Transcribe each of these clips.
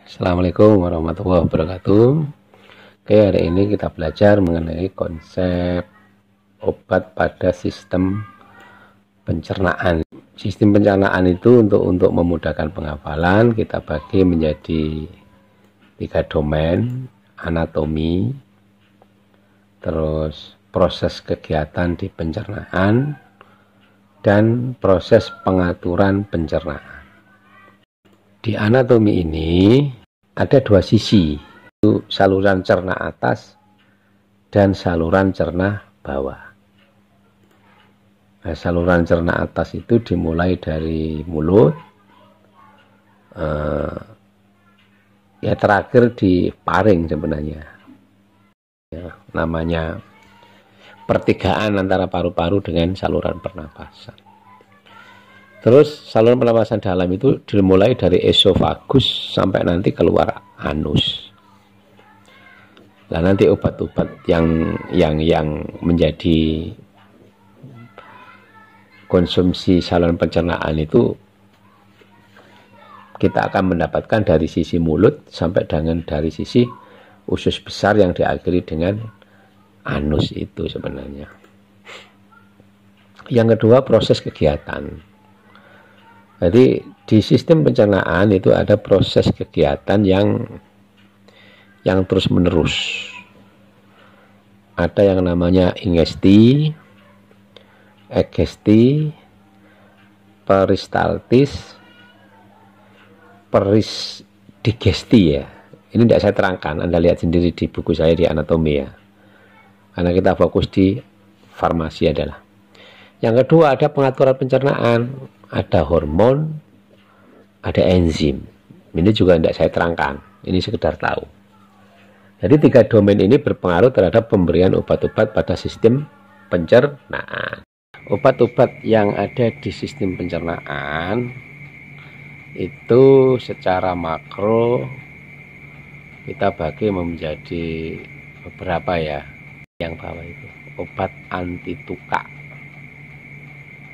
Assalamualaikum warahmatullahi wabarakatuh. Oke, hari ini kita belajar mengenai konsep obat pada sistem pencernaan. Sistem pencernaan itu untuk memudahkan penghafalan kita bagi menjadi 3 domain: anatomi, terus proses kegiatan di pencernaan, dan proses pengaturan pencernaan. Di anatomi ini ada 2 sisi, itu saluran cerna atas dan saluran cerna bawah. Nah, saluran cerna atas itu dimulai dari mulut, ya terakhir di paring sebenarnya. Ya, namanya pertigaan antara paru-paru dengan saluran pernapasan. Terus saluran pernapasan dalam itu dimulai dari esofagus sampai nanti keluar anus. Nah, nanti obat-obat yang menjadi konsumsi saluran pencernaan itu kita akan mendapatkan dari sisi mulut sampai dengan dari sisi usus besar yang diakhiri dengan anus itu sebenarnya. Yang kedua, proses kegiatan. Jadi di sistem pencernaan itu ada proses kegiatan yang terus menerus. Ada yang namanya ingesti, egesti, peristaltis, perisdigesti ya. Ini tidak saya terangkan, Anda lihat sendiri di buku saya di anatomi ya. Karena kita fokus di farmasi adalah. Yang kedua ada pengaturan pencernaan. Ada hormon, ada enzim. Ini juga tidak saya terangkan, ini sekedar tahu. Jadi 3 domain ini berpengaruh terhadap pemberian obat-obat pada sistem pencernaan. Obat-obat yang ada di sistem pencernaan itu secara makro kita bagi menjadi beberapa ya. Yang bawah itu obat anti tuka.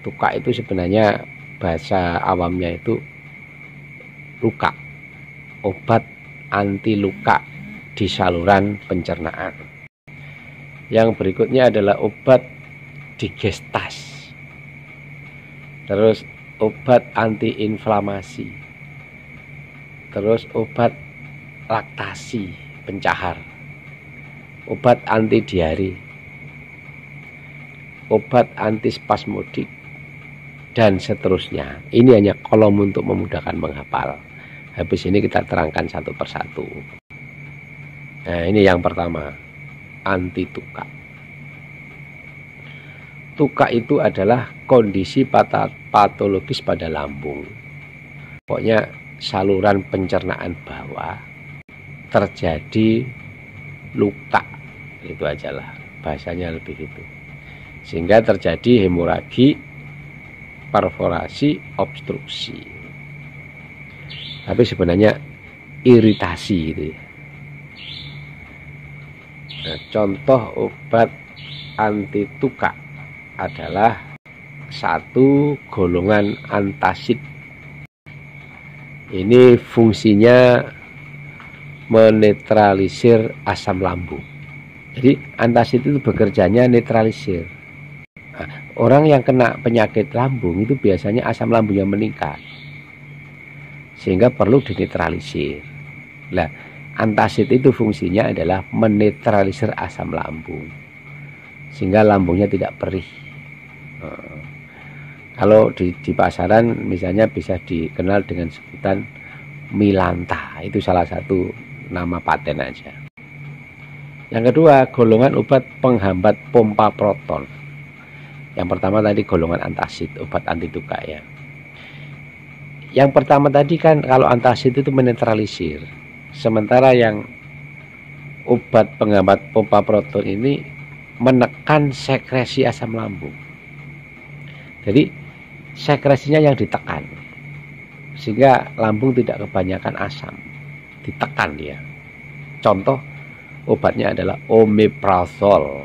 Tuka itu sebenarnya bahasa awamnya itu luka, obat anti luka di saluran pencernaan. Yang berikutnya adalah obat digestas, terus obat anti inflamasi, terus obat laktasi pencahar, obat anti diare, obat anti spasmodik, dan seterusnya. Ini hanya kolom untuk memudahkan menghafal. Habis ini kita terangkan satu persatu. Nah, ini yang pertama, anti tuka. Tuka itu adalah kondisi patologis pada lambung. Pokoknya saluran pencernaan bawah terjadi luka. Itu ajalah bahasanya lebih itu. Sehingga terjadi hemoragi, perforasi, obstruksi. Tapi sebenarnya iritasi itu ya. Nah, contoh obat anti tuka adalah 1 golongan antasid. Ini fungsinya menetralisir asam lambung. Jadi antasid itu bekerjanya netralisir. Nah, orang yang kena penyakit lambung itu biasanya asam lambungnya meningkat, sehingga perlu dinetralisir. Nah, antasid itu fungsinya adalah menetralisir asam lambung, sehingga lambungnya tidak perih. Kalau di pasaran misalnya bisa dikenal dengan sebutan Milanta, itu salah satu nama paten aja. Yang kedua, golongan obat penghambat pompa proton. Yang pertama tadi golongan antasid, obat anti tuka ya. Yang pertama tadi kan kalau antasid itu menetralisir. Sementara yang obat penghambat pompa proton ini menekan sekresi asam lambung. Jadi sekresinya yang ditekan, sehingga lambung tidak kebanyakan asam, ditekan dia. Contoh obatnya adalah omeprazol,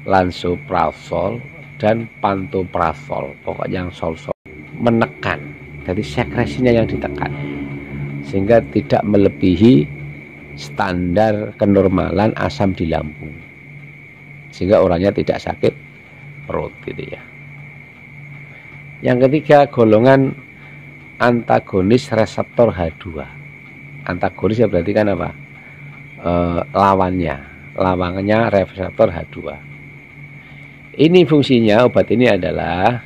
lansoprazol, dan pantoprazol. Pokoknya yang sol-sol menekan, jadi sekresinya yang ditekan. sehingga tidak melebihi standar kenormalan asam di lambung, sehingga orangnya tidak sakit perut gitu ya. Yang ketiga, golongan antagonis reseptor H2. Antagonis ya berarti kan apa? Lawannya reseptor H2. Ini fungsinya, obat ini adalah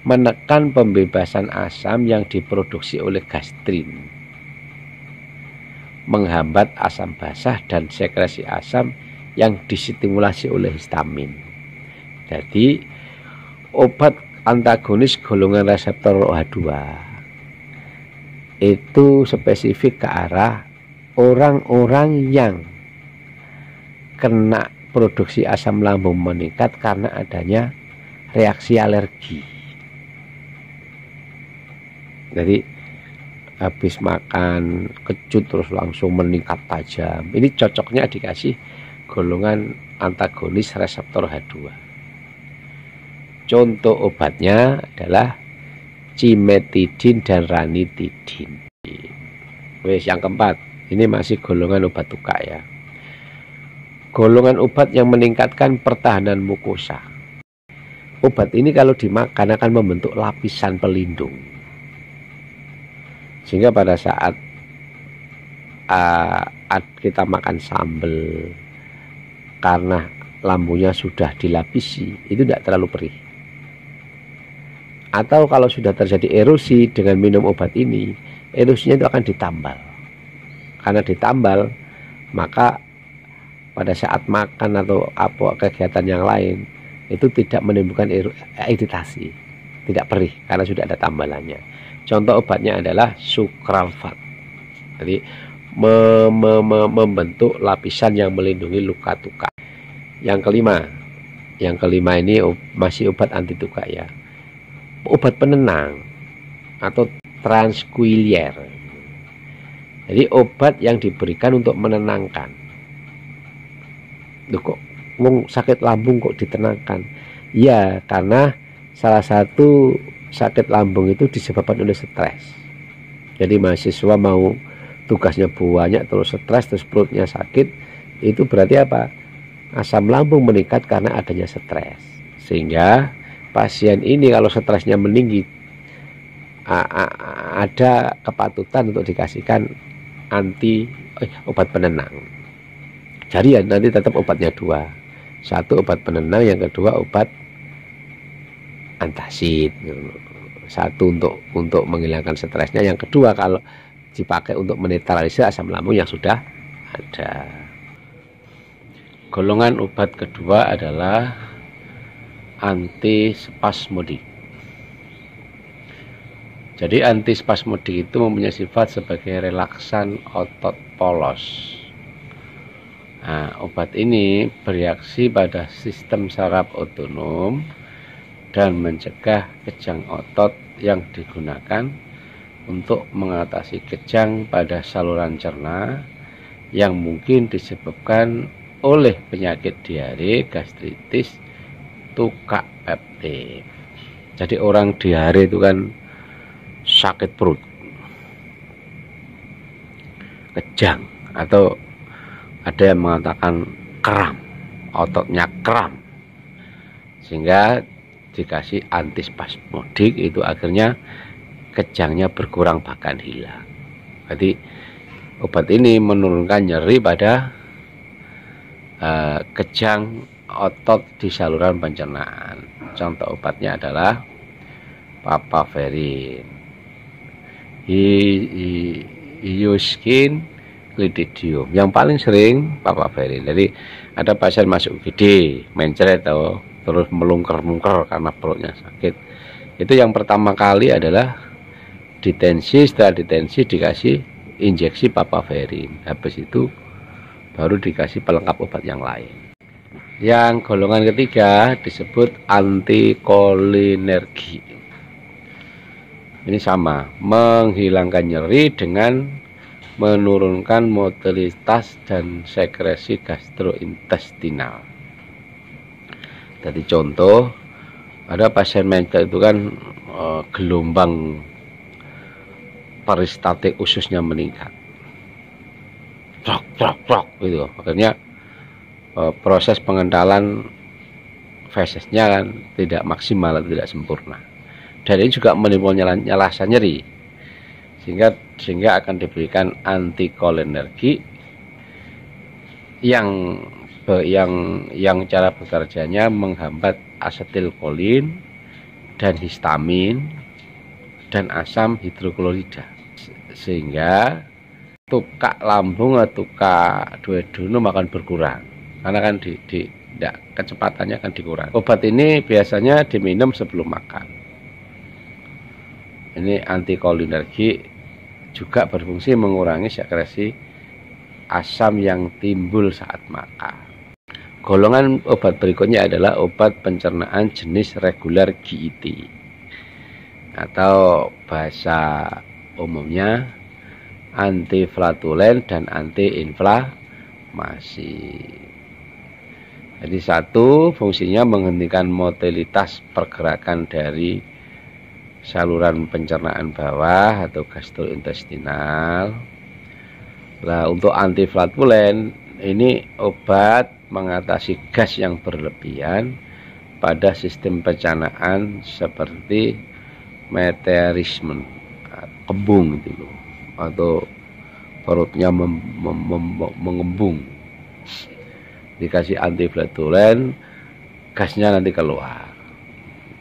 menekan pembebasan asam yang diproduksi oleh gastrin, menghambat asam basah dan sekresi asam yang distimulasi oleh histamin. Jadi obat antagonis golongan reseptor H2 itu spesifik ke arah orang-orang yang kena produksi asam lambung meningkat karena adanya reaksi alergi. Jadi habis makan kecut terus langsung meningkat tajam. Ini cocoknya dikasih golongan antagonis reseptor H2. Contoh obatnya adalah cimetidin dan ranitidin. Wes yang keempat, ini masih golongan obat tukak ya. Golongan obat yang meningkatkan pertahanan mukosa. Obat ini kalau dimakan akan membentuk lapisan pelindung, sehingga pada saat kita makan sambal, karena lambungnya sudah dilapisi, itu tidak terlalu perih. Atau kalau sudah terjadi erosi dengan minum obat ini, erosinya itu akan ditambal. Karena ditambal, maka pada saat makan atau apa kegiatan yang lain itu tidak menimbulkan iritasi, tidak perih karena sudah ada tambalannya. Contoh obatnya adalah sukralfat. Jadi membentuk lapisan yang melindungi luka tukak. Yang kelima ini masih obat anti tukak ya. Obat penenang atau transkuilier. Jadi obat yang diberikan untuk menenangkan. Loh, kok sakit lambung kok ditenangkan? Ya, karena salah satu sakit lambung itu disebabkan oleh stres. Jadi mahasiswa mau tugasnya banyak terus stres, terus perutnya sakit, itu berarti apa? Asam lambung meningkat karena adanya stres. Sehingga pasien ini kalau stresnya meninggi, ada kepatutan untuk dikasihkan obat penenang. Jadi ya nanti tetap obatnya dua. Satu obat penenang, yang kedua obat antasid. Satu untuk menghilangkan stresnya, yang kedua kalau dipakai untuk menetralisir asam lambung yang sudah ada. Golongan obat kedua adalah antispasmodik. Jadi antispasmodik itu mempunyai sifat sebagai relaksan otot polos. Nah, obat ini bereaksi pada sistem saraf otonom dan mencegah kejang otot yang digunakan untuk mengatasi kejang pada saluran cerna yang mungkin disebabkan oleh penyakit diare, gastritis, tukak peptik. Jadi orang diare itu kan sakit perut, kejang, atau ada yang mengatakan kram, ototnya kram, sehingga dikasih antispasmodik, itu akhirnya kejangnya berkurang bahkan hilang. Jadi obat ini menurunkan nyeri pada kejang otot di saluran pencernaan. Contoh obatnya adalah papaverin, hioskin, Clididium. Yang paling sering papaverin. Jadi ada pasien masuk UGD mencret atau terus melungker-lungker karena perutnya sakit. Itu yang pertama kali adalah ditensi, setelah ditensi dikasih injeksi papaverin. Habis itu baru dikasih pelengkap obat yang lain. Yang golongan ketiga disebut antikolinergi. Ini sama, menghilangkan nyeri dengan menurunkan motilitas dan sekresi gastrointestinal. Jadi contoh, ada pasien mencret itu kan gelombang peristatik ususnya meningkat, trok gitu. Akhirnya proses pengentalan fesesnya kan tidak maksimal atau tidak sempurna, dan ini juga menimbulkan rasa nyeri, sehingga akan diberikan antikolinergi yang cara bekerjanya menghambat asetilkolin dan histamin dan asam hidroklorida, sehingga tukak lambung atau tukak duodenum akan berkurang karena kan kecepatannya akan dikurangi. Obat ini biasanya diminum sebelum makan. Ini antikolinergi, juga berfungsi mengurangi sekresi asam yang timbul saat makan. Golongan obat berikutnya adalah obat pencernaan jenis reguler GIT, atau bahasa umumnya antiflatulen dan antiinflamasi. Jadi satu, fungsinya menghentikan motilitas pergerakan dari saluran pencernaan bawah atau gastrointestinal. Nah, untuk antiflatulen ini obat mengatasi gas yang berlebihan pada sistem pencernaan seperti meteorisme, kembung gitu, atau perutnya mengembung. Dikasih antiflatulen, gasnya nanti keluar.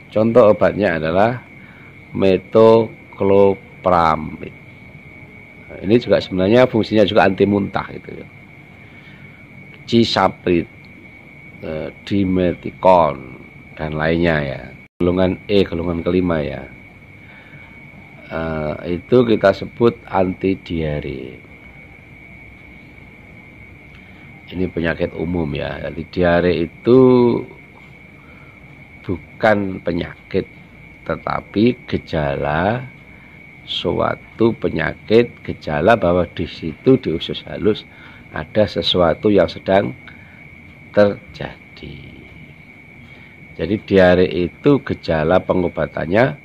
Contoh obatnya adalah metoclopramid. Ini juga sebenarnya fungsinya juga anti muntah gitu ya. Cisaprid, dimetikon dan lainnya ya. Golongan E, golongan kelima ya. Itu kita sebut anti diare. Ini penyakit umum ya. Jadi diare itu bukan penyakit, tetapi gejala suatu penyakit, gejala bahwa di situ di usus halus ada sesuatu yang sedang terjadi. Jadi diare itu gejala pengobatannya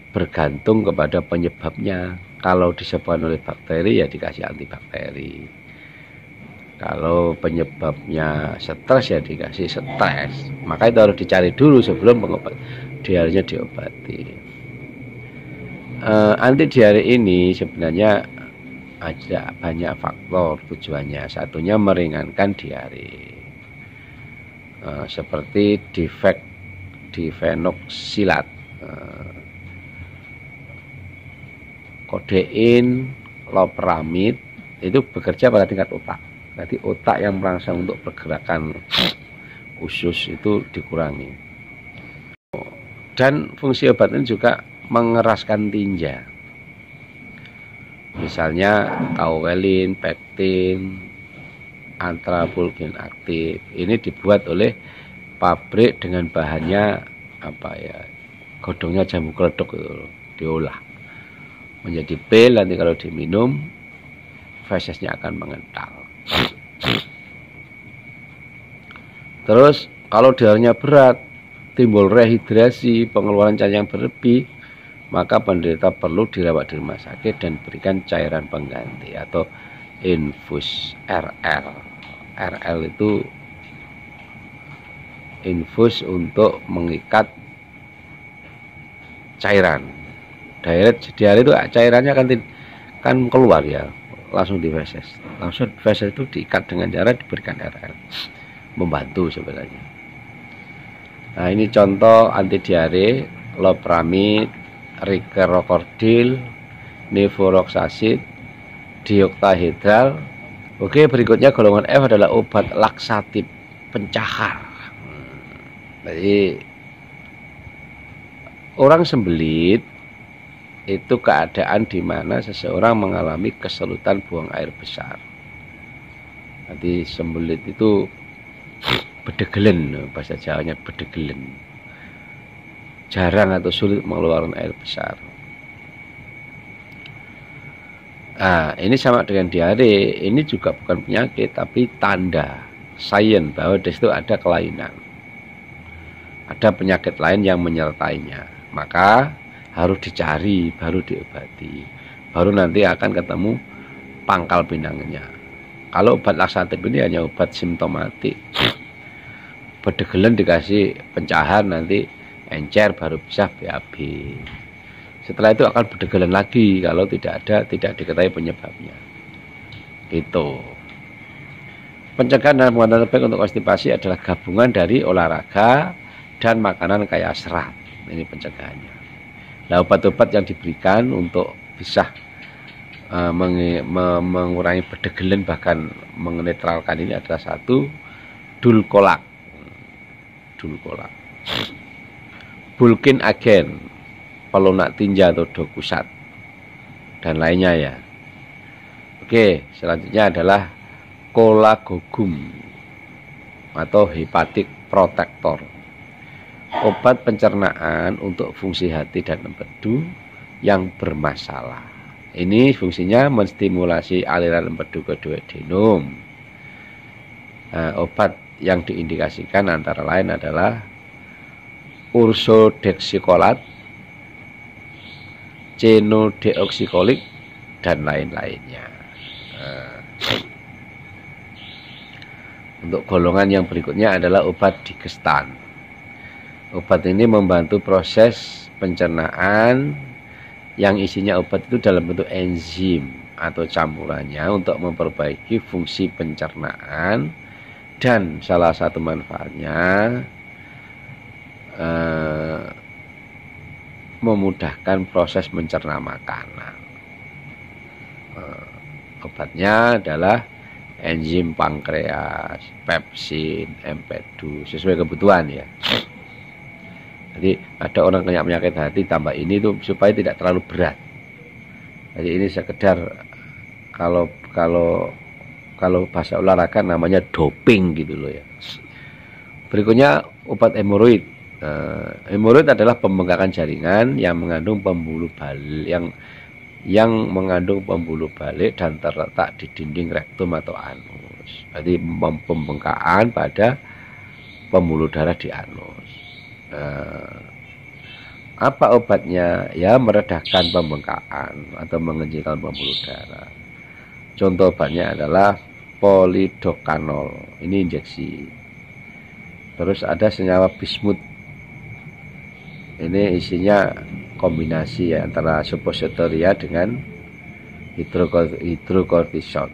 bergantung kepada penyebabnya. Kalau disebabkan oleh bakteri ya dikasih antibakteri. Kalau penyebabnya stres ya dikasih stres. Maka itu harus dicari dulu sebelum diarenya diobati. Anti diare ini sebenarnya ada banyak faktor tujuannya. Satunya meringankan diare, seperti difenoksilat, kodein, loperamid itu bekerja pada tingkat otak. Jadi otak yang merangsang untuk pergerakan usus itu dikurangi. Dan fungsi obat ini juga mengeraskan tinja. Misalnya tauwelin, pektin, antrapulgin aktif. Ini dibuat oleh pabrik dengan bahannya godongnya jambu keleduk itu, diolah menjadi pil. Nanti kalau diminum fesesnya akan mengental. Terus kalau diarenya berat, timbul rehidrasi, pengeluaran cairan yang berlebih, maka penderita perlu dirawat di rumah sakit dan berikan cairan pengganti atau infus RL. RL itu infus untuk mengikat cairan. Diare itu cairannya kan keluar ya, langsung di feses. Langsung feses itu diikat dengan cara diberikan RL. Membantu sebenarnya. Nah, ini contoh anti diare: loperamid, ricerocordil, nefuroxacid, dioktahedral. Oke, berikutnya golongan F adalah obat laksatif pencahar. Jadi orang sembelit itu keadaan di mana seseorang mengalami kesulitan buang air besar. Nanti sembelit itu bedegelen, bahasa Jawanya bedegelen, jarang atau sulit mengeluarkan air besar. Nah, ini sama dengan diare. Ini juga bukan penyakit, tapi tanda sains bahwa di situ ada kelainan, ada penyakit lain yang menyertainya. Maka harus dicari, baru diobati. baru nanti akan ketemu pangkal pinangnya. Kalau obat laksatif ini hanya obat simptomatik. Bedegelen dikasih pencahar, nanti encer, baru bisa BAB. Setelah itu akan bedegelen lagi kalau tidak diketahui penyebabnya. Itu. Pencegahan dan penguatan terbaik untuk konstipasi adalah gabungan dari olahraga dan makanan kaya serat. Ini pencegahannya. Nah, obat-obat yang diberikan untuk bisa mengurangi bedegelen bahkan menetralkan ini adalah satu, dulkolak, bulkin agen, pelunak tinja atau dokusat, dan lainnya ya. Oke, selanjutnya adalah kolagogum atau hepatik protektor, obat pencernaan untuk fungsi hati dan empedu yang bermasalah. Ini fungsinya menstimulasi aliran empedu ke duodenum. Nah, obat yang diindikasikan antara lain adalah ursodeoxycholat, chenodeoxycholic, dan lain-lainnya. Nah, untuk golongan yang berikutnya adalah obat digestan. Obat ini membantu proses pencernaan yang isinya obat itu dalam bentuk enzim atau campurannya untuk memperbaiki fungsi pencernaan, dan salah satu manfaatnya memudahkan proses mencerna makanan. Obatnya adalah enzim pankreas, pepsin, empedu, sesuai kebutuhan ya. Jadi ada orang kena penyakit hati, tambah ini tuh supaya tidak terlalu berat. Jadi ini sekedar kalau bahasa olahraga namanya doping gitu loh ya. Berikutnya obat hemoroid. Hemoroid adalah pembengkakan jaringan yang mengandung pembuluh balik yang mengandung pembuluh balik dan terletak di dinding rektum atau anus. Jadi pembengkakan pada pembuluh darah di anus. Apa obatnya? Ya meredakan pembengkakan atau mengecilkan pembuluh darah. Contoh obatnya adalah polidokanol. Ini injeksi. Terus ada senyawa bismut. Ini isinya kombinasi ya, antara suppositoria dengan hidrokortison.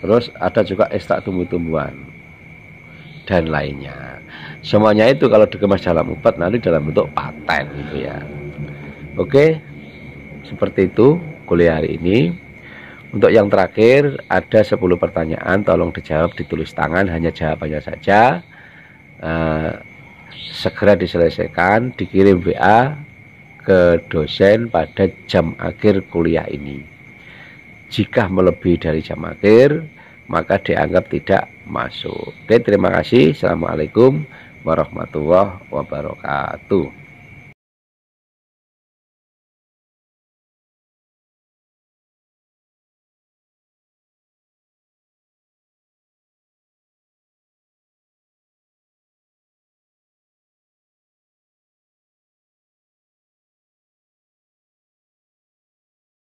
Terus ada juga ekstrak tumbuh-tumbuhan dan lainnya. Semuanya itu kalau dikemas dalam obat nanti dalam bentuk paten gitu ya. Oke, seperti itu kuliah hari ini. Untuk yang terakhir ada 10 pertanyaan, tolong dijawab ditulis tangan, hanya jawabannya saja. Segera diselesaikan, dikirim WA ke dosen pada jam akhir kuliah ini. Jika melebihi dari jam akhir, maka dianggap tidak masuk. Oke, terima kasih. Assalamualaikum warahmatullahi wabarakatuh.